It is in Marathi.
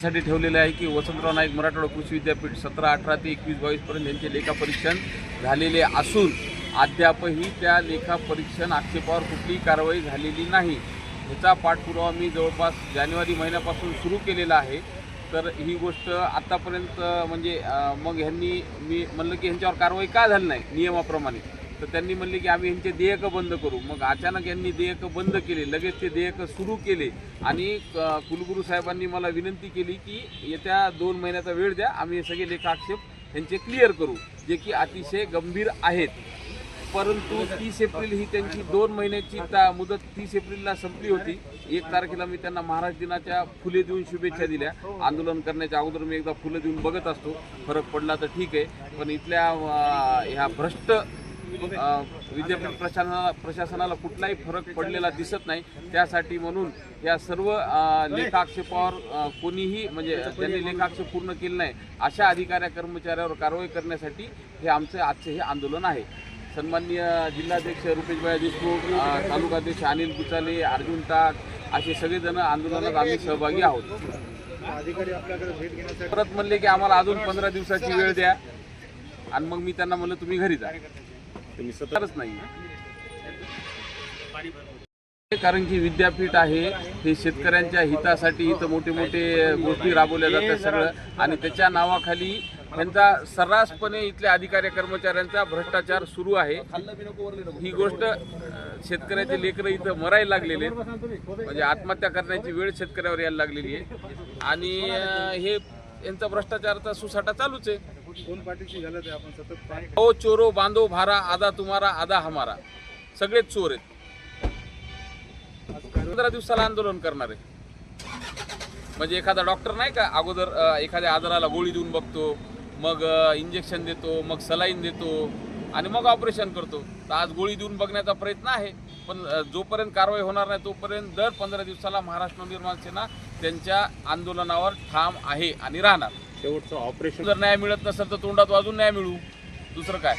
साठी ठेवलेले आहे की वसंतराव नाईक मराठवाडा कृषी विद्यापीठ 17-18 ते 21-22 पर्यंत यांचे लेखापरीक्षण झालेले असून अद्यापही त्या लेखापरीक्षण आक्षेपावर कुठलीही कारवाई झालेली नाही। याचा पाठपुरावा मी जवळपास जानेवारी महिन्यापासून सुरू केलेला आहे। तर ही गोष्ट आतापर्यंत म्हणजे मग ह्यांनी मी म्हणलं की ह्यांच्यावर कारवाई का झाली नाही नियमाप्रमाणे, तर त्यांनी म्हणले की आम्ही ह्यांचे देयक बंद करू। मग अचानक यांनी देयक बंद केले, लगेच ते देयक सुरू केले आणि कुलगुरू साहेबांनी मला विनंती केली की येत्या 2 महिन्याचा वेळ द्या, आम्ही हे सगळे लेखाक्षेप यांचे क्लिअर करू, जे की अतिशय गंभीर आहेत। परंतु 30 एप्रिल ही त्यांची 2 महिन्याची मुदत 30 एप्रिलला संपली होती। 1 तारखेला मी त्यांना महाराष्ट्र दिनाच्या फुले देऊन शुभेच्छा दिल्या। आंदोलन करण्याच्या अगोदर मी एकदा फुलं देऊन बघत असतो, फरक पडला तर ठीक आहे, पण इथल्या ह्या भ्रष्ट विद्यापीठ प्रशासनाला कुठलाही फरक पडलेला दिसत नाही। त्यासाठी म्हणून या सर्व लेखाक्षेपावर कोणीही म्हणजे त्यांनी लेखाक्षेप पूर्ण केले नाही अशा अधिकारी कर्मचाऱ्यावर कारवाई करण्यासाठी हे आमचे आजचे हे आंदोलन आहे। सन्माननीय जिल्हाध्यक्ष रुपेशभाई देशमुख, तालुकाध्यक्ष अनिल गुचाले, अर्जुन टाक असे सगळेजण आंदोलनात आम्ही सहभागी आहोत। अधिकारी आपल्याकडे भेट घेण्यासाठी परत म्हणले की आम्हाला अजून 15 दिवसाची वेळ द्या आणि मग मी त्यांना म्हणलं तुम्ही घरी जा। तुम्ही सतरच नाही, कारण की विद्यापीठ आहे हे शेतकऱ्यांच्या हितासाठी इथं मोठे मोठे गोष्टी राबवल्या जातात सगळं, आणि त्याच्या नावाखाली त्यांचा सर्रासपणे इथल्या अधिकारी कर्मचाऱ्यांचा भ्रष्टाचार सुरू आहे। ही गोष्ट शेतकऱ्याचे लेकरं इथं मरायला लागलेले आहेत, म्हणजे आत्महत्या करण्याची वेळ शेतकऱ्यावर यायला लागलेली आहे आणि हे यांचा भ्रष्टाचाराचा सुसाटा चालूच आहे। कोण पाठीशी झालं ते आपण सतत ओ चोरो बांधो भारा, आधा तुम्हारा आधा हमारा, सगळेच चोर आहेत। 15 दिवसाला आंदोलन करणार आहे। म्हणजे एखादा डॉक्टर नाही का अगोदर एखाद्या आजाराला गोळी देऊन बघतो, मग इंजेक्शन देतो, मग सलाईन देतो आणि मग ऑपरेशन करतो। तर आज गोळी देऊन बघण्याचा प्रयत्न आहे, पण जोपर्यंत कारवाई होणार नाही तोपर्यंत दर 15 दिवसाला महाराष्ट्र नवनिर्माण सेना त्यांच्या आंदोलनावर ठाम आहे आणि राहणार। शेवटचं ऑपरेशन जर न्याय मिळत नसेल तर तोंडात वाजून न्याय मिळू, दुसरं काय।